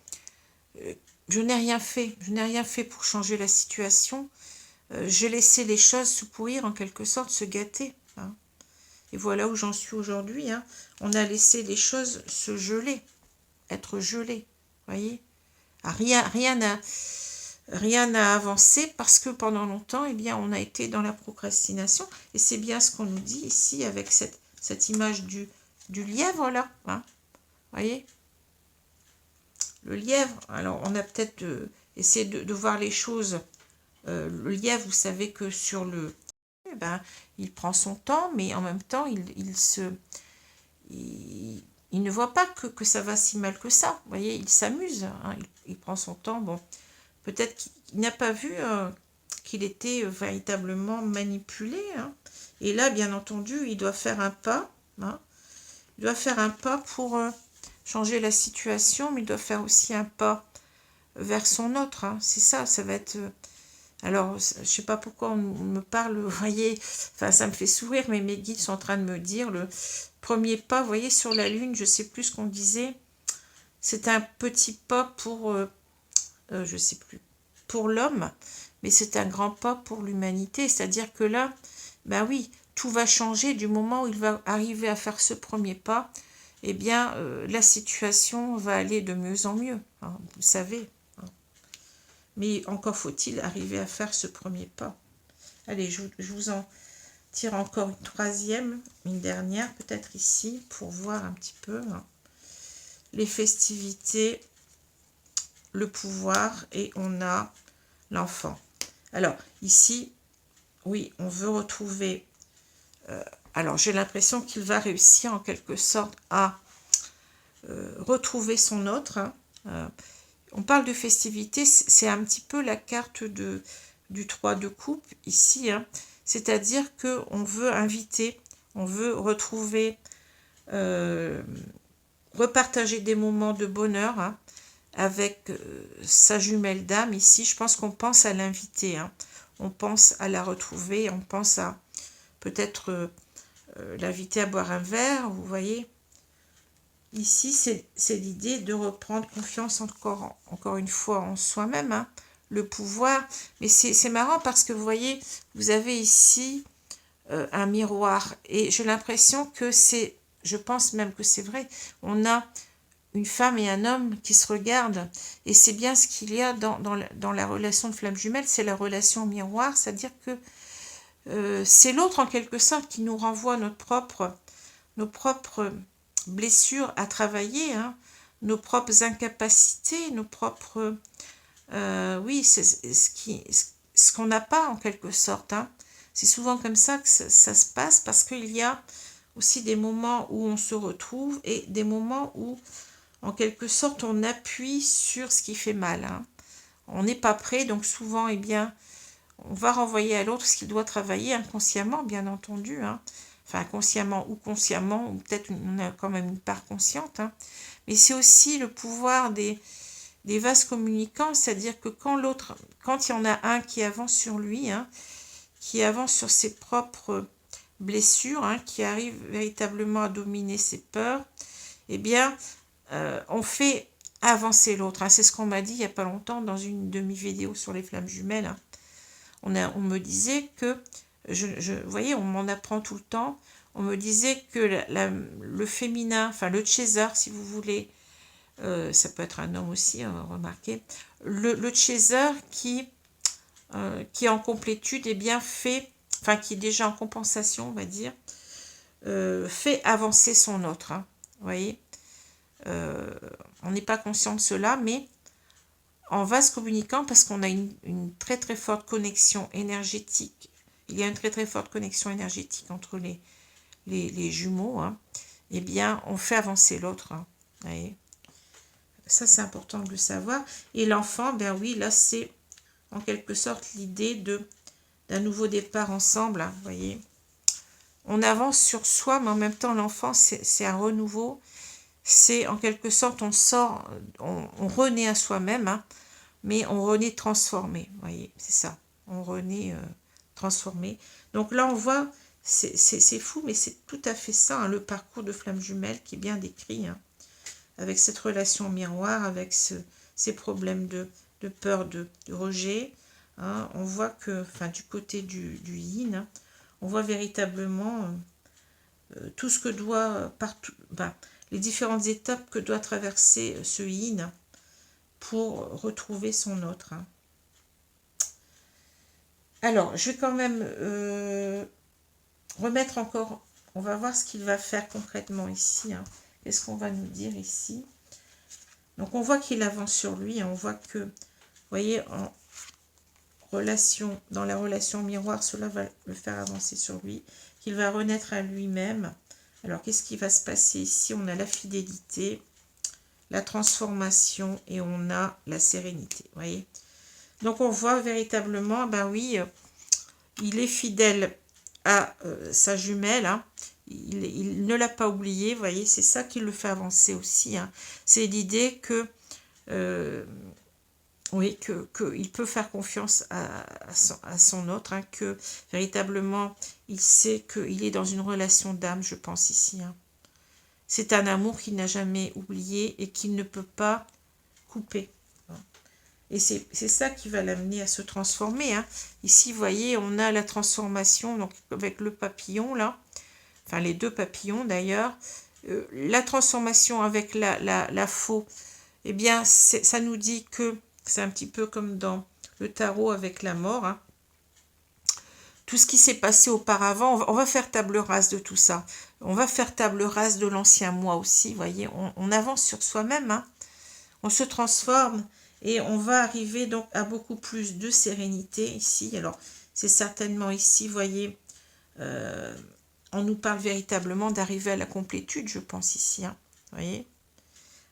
je n'ai rien fait pour changer la situation, j'ai laissé les choses se pourrir, en quelque sorte, se gâter, hein. Et voilà où j'en suis aujourd'hui, hein. On a laissé les choses se geler, être gelées, voyez. Rien n'a avancé parce que pendant longtemps, eh bien, on a été dans la procrastination. Et c'est bien ce qu'on nous dit ici avec cette image du lièvre là, hein, voyez. Le lièvre, alors on a peut-être essayé de voir les choses. Le lièvre, vous savez que sur eh ben, il prend son temps, mais en même temps, il ne voit pas que ça va si mal que ça. Vous voyez, il s'amuse, hein, il prend son temps. Bon, peut-être qu'il n'a pas vu qu'il était véritablement manipulé, hein. Et là, bien entendu, il doit faire un pas, hein. Il doit faire un pas pour changer la situation, mais il doit faire aussi un pas vers son autre, hein. C'est ça, ça va être... alors, je ne sais pas pourquoi on me parle, vous voyez, enfin, ça me fait sourire, mais mes guides sont en train de me dire, le premier pas, vous voyez, sur la lune, je ne sais plus ce qu'on disait, c'est un petit pas pour, je ne sais plus, pour l'homme, mais c'est un grand pas pour l'humanité, c'est-à-dire que là, ben oui, tout va changer du moment où il va arriver à faire ce premier pas, eh bien, la situation va aller de mieux en mieux, hein, vous savez. Mais encore faut-il arriver à faire ce premier pas. Allez, je vous en tire encore une troisième, une dernière, peut-être ici, pour voir un petit peu, hein, les festivités, le pouvoir, et on a l'enfant. Alors, ici, oui, on veut retrouver... alors, j'ai l'impression qu'il va réussir en quelque sorte à retrouver son autre, hein. On parle de festivité, c'est un petit peu la carte du 3 de coupe ici, hein. C'est-à-dire qu'on veut inviter, On veut retrouver, repartager des moments de bonheur, hein, avec sa jumelle d'âme. Ici, je pense qu'on pense à l'inviter, hein. On pense à la retrouver, on pense à peut-être l'inviter à boire un verre, vous voyez. Ici, c'est l'idée de reprendre confiance encore une fois en soi-même, hein, le pouvoir. Mais c'est marrant parce que vous voyez, vous avez ici un miroir. Et j'ai l'impression que c'est, je pense même que c'est vrai, on a une femme et un homme qui se regardent. Et c'est bien ce qu'il y a dans la relation de flamme jumelle, c'est la relation miroir, c'est-à-dire que c'est l'autre en quelque sorte qui nous renvoie nos propres blessures à travailler, hein, nos propres incapacités, nos propres... oui, c'est ce qu'on n'a pas en quelque sorte, hein. C'est souvent comme ça que ça se passe parce qu'il y a aussi des moments où on se retrouve et des moments où, en quelque sorte, on appuie sur ce qui fait mal, hein. On n'est pas prêt, donc souvent, eh bien, on va renvoyer à l'autre ce qu'il doit travailler inconsciemment, bien entendu, hein. Enfin, inconsciemment ou consciemment, ou peut-être on a quand même une part consciente, hein. Mais c'est aussi le pouvoir des vases communicants, c'est-à-dire que quand il y en a un qui avance sur lui, hein, qui avance sur ses propres blessures, hein, qui arrive véritablement à dominer ses peurs, eh bien, on fait avancer l'autre, hein. C'est ce qu'on m'a dit il n'y a pas longtemps dans une demi-vidéo sur les flammes jumelles, hein. On me disait que, vous voyez, on m'en apprend tout le temps, on me disait que le féminin, enfin le chaser, si vous voulez, ça peut être un homme aussi, remarquez, le chaser qui est en complétude, eh bien fait, enfin qui est déjà en compensation, on va dire, fait avancer son autre, hein, vous voyez. On n'est pas conscient de cela, mais en vase communicant, parce qu'on a une très très forte connexion énergétique, il y a une très très forte connexion énergétique entre les jumeaux, hein, eh bien on fait avancer l'autre, hein, vous voyez. Ça c'est important de le savoir. Et l'enfant, ben oui, là c'est en quelque sorte l'idée d'un nouveau départ ensemble, hein, vous voyez. On avance sur soi, mais en même temps l'enfant c'est un renouveau, c'est en quelque sorte on sort, on renaît à soi-même, hein, mais on renaît transformé, vous voyez, c'est ça, on renaît transformé. Donc là on voit, c'est fou, mais c'est tout à fait ça, hein, le parcours de flamme jumelle qui est bien décrit, hein, avec cette relation miroir, avec ces problèmes de peur, de rejet, hein. On voit que, enfin du côté du yin, hein, on voit véritablement tout ce que doit, partout, ben, les différentes étapes que doit traverser ce yin pour retrouver son autre, hein. Alors, je vais quand même remettre encore, on va voir ce qu'il va faire concrètement ici, hein. Qu'est-ce qu'on va nous dire ici? Donc, on voit qu'il avance sur lui, hein. On voit que, vous voyez, dans la relation miroir, cela va le faire avancer sur lui, qu'il va renaître à lui-même. Alors, qu'est-ce qui va se passer ici? On a la fidélité, la transformation et on a la sérénité, vous voyez. Donc, on voit véritablement, ben oui, il est fidèle à sa jumelle, hein. Il ne l'a pas oublié, vous voyez, c'est ça qui le fait avancer aussi, hein. C'est l'idée que, oui, qu'il peut faire confiance à son autre, hein, que véritablement, il sait qu'il est dans une relation d'âme, je pense ici, hein. C'est un amour qu'il n'a jamais oublié et qu'il ne peut pas couper. Et c'est ça qui va l'amener à se transformer, hein. Ici, vous voyez, on a la transformation donc avec le papillon, là. Enfin, les deux papillons, d'ailleurs. La transformation avec la faux, eh bien, ça nous dit que c'est un petit peu comme dans le tarot avec la mort, hein. Tout ce qui s'est passé auparavant, on va faire table rase de tout ça. On va faire table rase de l'ancien moi aussi, vous voyez. On avance sur soi-même, hein. On se transforme et on va arriver donc à beaucoup plus de sérénité ici. Alors, c'est certainement ici, vous voyez, on nous parle véritablement d'arriver à la complétude, je pense ici, hein, vous voyez,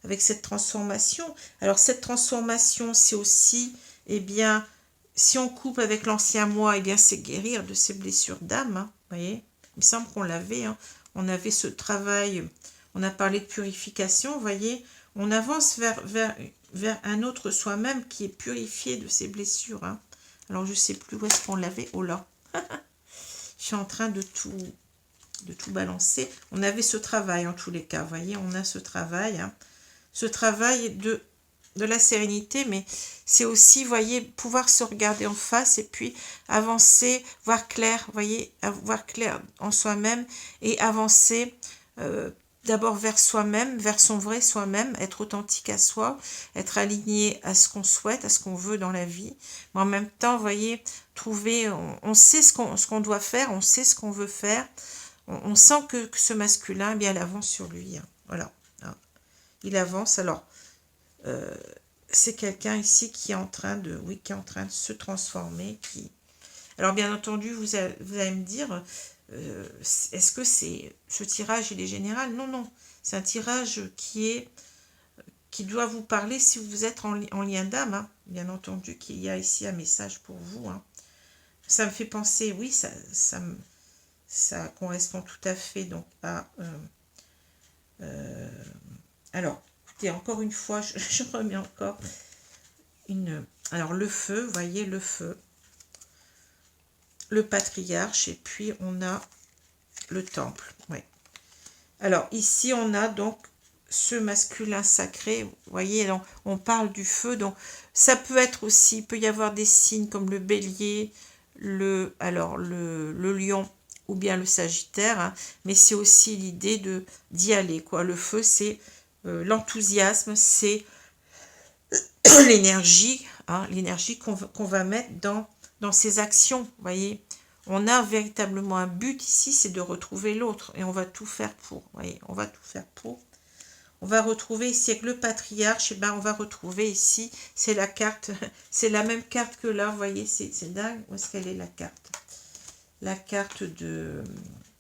avec cette transformation. Alors, cette transformation, c'est aussi, eh bien, si on coupe avec l'ancien moi, eh bien, c'est guérir de ces blessures d'âme, hein, vous voyez. Il me semble qu'on l'avait, hein. On avait ce travail, on a parlé de purification, vous voyez, on avance vers un autre soi-même qui est purifié de ses blessures, hein. Alors, je ne sais plus où est-ce qu'on l'avait. Oh là, je suis en train de tout balancer. On avait ce travail en tous les cas, vous voyez, on a ce travail, hein. Ce travail de la sérénité, mais c'est aussi, vous voyez, pouvoir se regarder en face et puis avancer, voir clair, vous voyez, voir clair en soi-même et avancer d'abord vers soi-même, vers son vrai soi-même, être authentique à soi, être aligné à ce qu'on souhaite, à ce qu'on veut dans la vie. Mais en même temps, vous voyez, trouver, on sait ce qu'on doit faire, on sait ce qu'on veut faire. On sent que ce masculin, eh bien, il avance sur lui, hein. Voilà, hein. Il avance. Alors, c'est quelqu'un ici qui est en train de, oui, qui est en train de se transformer. Alors, bien entendu, vous allez me dire, est-ce que ce tirage, il est général? Non, non. C'est un tirage qui doit vous parler si vous êtes en lien d'âme, hein. Bien entendu qu'il y a ici un message pour vous, hein. Ça me fait penser, oui, ça correspond tout à fait donc à... alors, écoutez, encore une fois, je remets encore une... Alors, le feu, vous voyez, le feu, le patriarche, et puis on a le temple. Ouais. Alors, ici, on a donc ce masculin sacré, vous voyez, donc, on parle du feu, donc ça peut être aussi, il peut y avoir des signes comme le bélier, le lion, ou bien le sagittaire, hein, mais c'est aussi l'idée d'y aller, quoi. Le feu, c'est l'enthousiasme, c'est l'énergie, hein, l'énergie qu'on va mettre dans ces actions, vous voyez. On a véritablement un but ici, c'est de retrouver l'autre, et on va tout faire pour, vous voyez, on va tout faire pour. On va retrouver ici avec le patriarche, et ben on va retrouver ici, c'est la carte, c'est la même carte que là, vous voyez, c'est dingue. Où est-ce qu'elle est la carte? La carte de...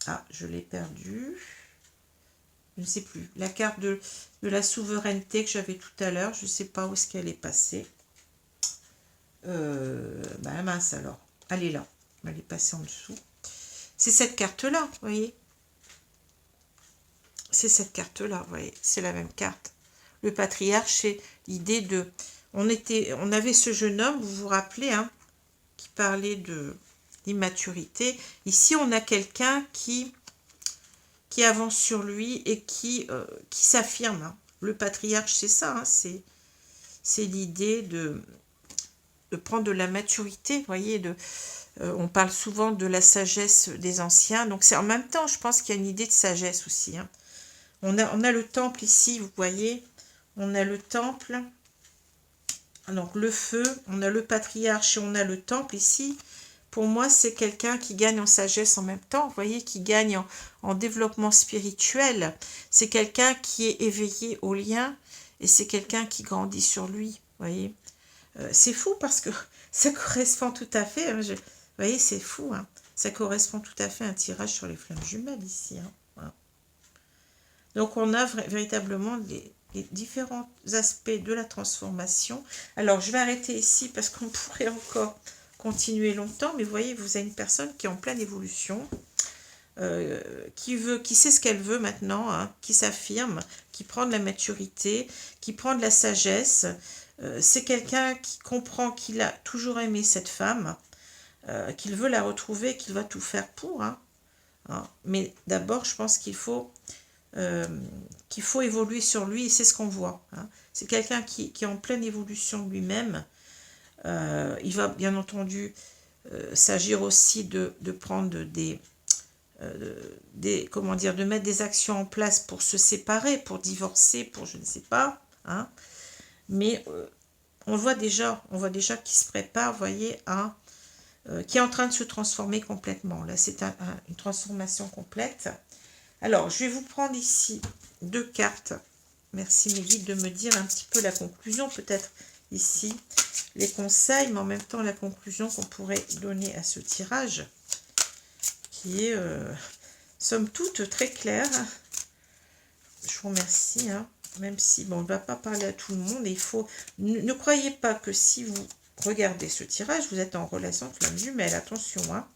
Ah, je l'ai perdue. Je ne sais plus. La carte de la souveraineté que j'avais tout à l'heure. Je ne sais pas où est-ce qu'elle est passée. Ben mince alors. Elle est là. Elle est passée en dessous. C'est cette carte-là, vous voyez. C'est cette carte-là, vous voyez. C'est la même carte. Le patriarche, c'est l'idée de... On avait ce jeune homme, vous vous rappelez, hein, qui parlait de l'immaturité. Ici, on a quelqu'un qui avance sur lui et qui s'affirme, hein. Le patriarche, c'est ça, hein, c'est l'idée de prendre de la maturité, vous voyez, on parle souvent de la sagesse des anciens, donc c'est en même temps, je pense qu'il y a une idée de sagesse aussi, hein. On a le temple ici, vous voyez, on a le temple, donc le feu, on a le patriarche et on a le temple ici. Pour moi, c'est quelqu'un qui gagne en sagesse en même temps, vous voyez, qui gagne en développement spirituel. C'est quelqu'un qui est éveillé au lien et c'est quelqu'un qui grandit sur lui, vous voyez. C'est fou parce que ça correspond tout à fait, hein, vous voyez, c'est fou, hein, ça correspond tout à fait à un tirage sur les flammes jumelles ici, hein, voilà. Donc, on a véritablement les différents aspects de la transformation. Alors, je vais arrêter ici parce qu'on pourrait encore continuer longtemps, mais vous voyez, vous avez une personne qui est en pleine évolution, qui sait ce qu'elle veut maintenant, hein, qui s'affirme, qui prend de la maturité, qui prend de la sagesse. C'est quelqu'un qui comprend qu'il a toujours aimé cette femme, qu'il veut la retrouver, qu'il va tout faire pour, hein. Mais d'abord, je pense qu'il faut évoluer sur lui, et c'est ce qu'on voit, hein. C'est quelqu'un qui est en pleine évolution lui-même. Il va bien entendu s'agir aussi de prendre comment dire, de mettre des actions en place pour se séparer, pour divorcer, pour je ne sais pas, hein. Mais on voit déjà qu'il se prépare, vous voyez, qui est en train de se transformer complètement. Là, c'est une transformation complète. Alors, je vais vous prendre ici 2 cartes. Merci mes guides de me dire un petit peu la conclusion, peut-être ici les conseils, mais en même temps la conclusion qu'on pourrait donner à ce tirage, qui est, somme toute, très claire. Je vous remercie, hein, même si, bon, on ne va pas parler à tout le monde, et il faut... Ne croyez pas que si vous regardez ce tirage, vous êtes en relation flamme jumelle, attention, hein.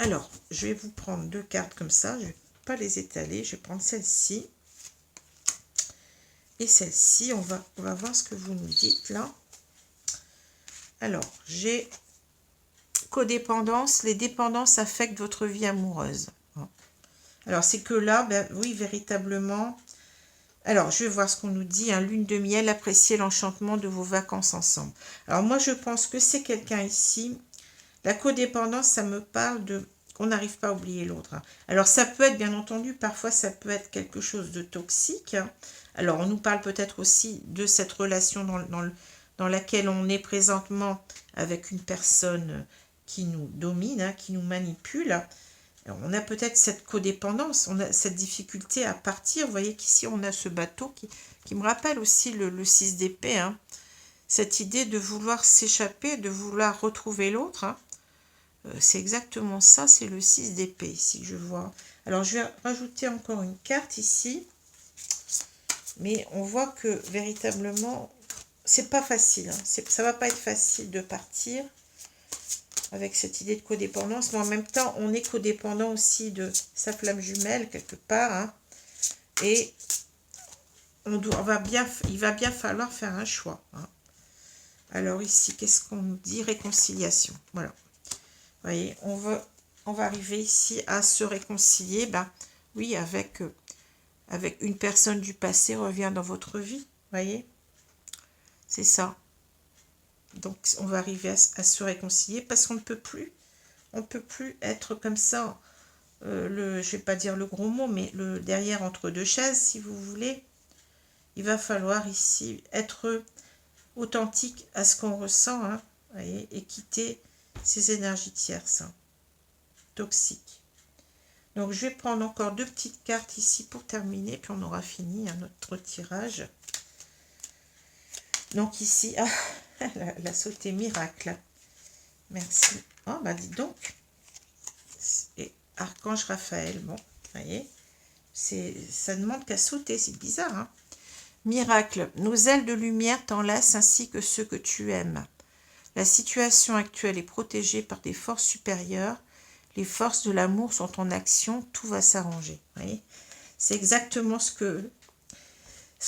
Alors, je vais vous prendre 2 cartes comme ça. Je ne vais pas les étaler. Je vais prendre celle-ci. Et celle-ci, on va voir ce que vous nous dites là. Alors, j'ai codépendance. Les dépendances affectent votre vie amoureuse. Alors, c'est que là, ben, oui, véritablement. Alors, je vais voir ce qu'on nous dit. Hein, lune de miel, appréciez l'enchantement de vos vacances ensemble. Alors, moi, je pense que c'est quelqu'un ici. La codépendance, ça me parle de qu'on n'arrive pas à oublier l'autre. Hein. Alors, ça peut être, bien entendu, parfois, ça peut être quelque chose de toxique. Hein. Alors, on nous parle peut-être aussi de cette relation dans laquelle on est présentement avec une personne qui nous domine, hein, qui nous manipule. Alors, on a peut-être cette codépendance, on a cette difficulté à partir. Vous voyez qu'ici, on a ce bateau qui me rappelle aussi le 6 d'épée. Hein. Cette idée de vouloir s'échapper, de vouloir retrouver l'autre. Hein. C'est exactement ça, c'est le 6 d'épée ici que je vois. Alors, je vais rajouter encore une carte ici. Mais on voit que véritablement, c'est pas facile. Hein. Ça va pas être facile de partir avec cette idée de codépendance. Mais en même temps, on est codépendant aussi de sa flamme jumelle quelque part. Hein. Et il va bien falloir faire un choix. Hein. Alors ici, qu'est-ce qu'on nous dit? Réconciliation. Voilà. Vous voyez, on va arriver ici à se réconcilier. Ben, oui, avec une personne du passé revient dans votre vie. Vous voyez, c'est ça. Donc, on va arriver à se réconcilier parce qu'on ne peut plus. On ne peut plus être comme ça. Je ne vais pas dire le gros mot, mais le derrière entre deux chaises, si vous voulez. Il va falloir ici être authentique à ce qu'on ressent, hein, voyez, et quitter ces énergies tierces, hein, toxiques. Donc, je vais prendre encore 2 petites cartes ici pour terminer, puis on aura fini hein, notre tirage. Donc ici, ah, la sautée miracle. Merci. Oh, bah dis donc. Et Archange Raphaël, bon, vous voyez, ça demande qu'à sauter, c'est bizarre, hein. Miracle, nos ailes de lumière t'enlacent ainsi que ceux que tu aimes. La situation actuelle est protégée par des forces supérieures. Les forces de l'amour sont en action, tout va s'arranger. C'est exactement ce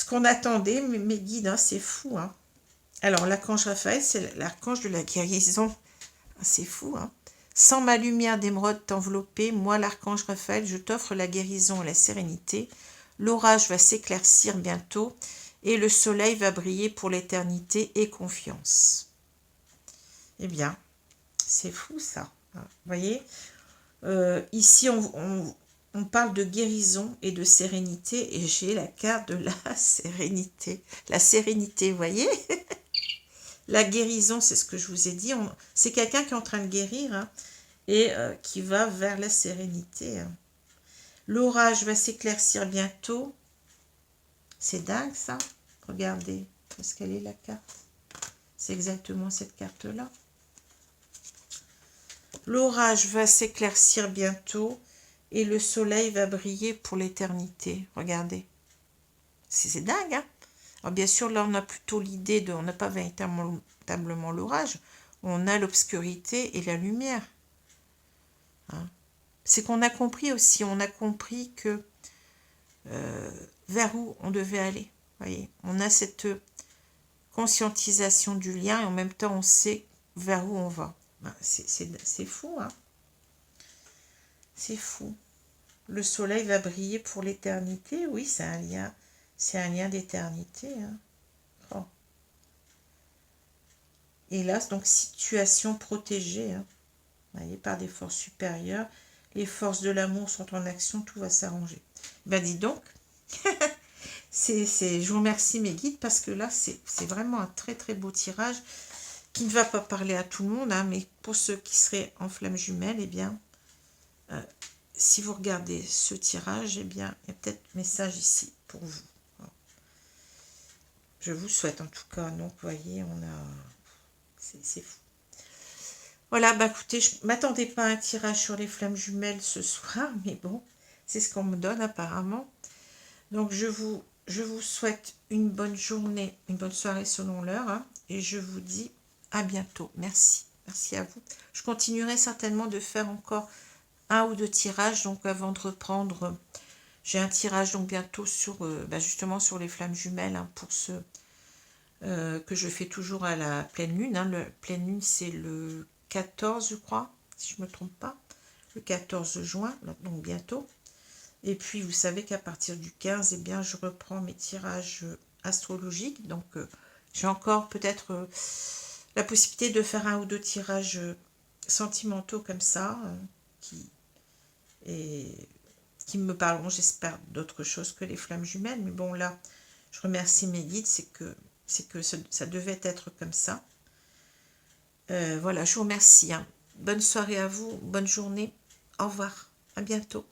qu'on attendait, mes guides, hein, c'est fou. Hein. Alors, l'archange Raphaël, c'est l'archange de la guérison. C'est fou. Hein. Sans ma lumière d'émeraude t'envelopper, moi, l'archange Raphaël, je t'offre la guérison et la sérénité. L'orage va s'éclaircir bientôt et le soleil va briller pour l'éternité et confiance. Eh bien, c'est fou ça. Vous voyez, ici, on parle de guérison et de sérénité et j'ai la carte de la sérénité. La sérénité, vous voyez. La guérison, c'est ce que je vous ai dit. C'est quelqu'un qui est en train de guérir hein, et qui va vers la sérénité. Hein. L'orage va s'éclaircir bientôt. C'est dingue ça. Regardez. Est-ce qu'elle est la carte? C'est exactement cette carte-là. L'orage va s'éclaircir bientôt et le soleil va briller pour l'éternité. Regardez. C'est dingue, hein? Alors bien sûr, là, on a plutôt l'idée de... On n'a pas véritablement l'orage. On a l'obscurité et la lumière. Hein? C'est qu'on a compris aussi. On a compris que vers où on devait aller. Voyez, on a cette conscientisation du lien et en même temps, on sait vers où on va. C'est fou, hein? C'est fou. Le soleil va briller pour l'éternité. Oui, c'est un lien. C'est un lien d'éternité. Hein. Oh. Et là, donc, situation protégée. Hein. Vous voyez, par des forces supérieures. Les forces de l'amour sont en action. Tout va s'arranger. Ben, dis donc. Je vous remercie, mes guides, parce que là, c'est vraiment un très, très beau tirage qui ne va pas parler à tout le monde, hein, mais pour ceux qui seraient en flamme jumelle, eh bien, si vous regardez ce tirage, eh bien, il y a peut-être un message ici pour vous. Je vous souhaite en tout cas. Donc, vous voyez, on a... C'est fou. Voilà, bah écoutez, je ne m'attendais pas à un tirage sur les flammes jumelles ce soir, mais bon, c'est ce qu'on me donne apparemment. Donc, je vous souhaite une bonne journée, une bonne soirée selon l'heure, hein, et je vous dis à bientôt. Merci. Merci à vous. Je continuerai certainement de faire encore un ou deux tirages, donc avant de reprendre, j'ai un tirage donc bientôt sur justement sur les flammes jumelles, hein, pour ceux que je fais toujours à la pleine lune, hein. Le pleine lune, c'est le 14, je crois, si je ne me trompe pas, le 14 juin, donc bientôt. Et puis, vous savez qu'à partir du 15, eh bien, je reprends mes tirages astrologiques. Donc, j'ai encore peut-être la possibilité de faire un ou deux tirages sentimentaux comme ça, qui, et, qui me parleront, j'espère, d'autre chose que les flammes jumelles. Mais bon, là, je remercie mes guides, c'est que ça devait être comme ça. Voilà, je vous remercie, hein. Bonne soirée à vous, bonne journée. Au revoir, à bientôt.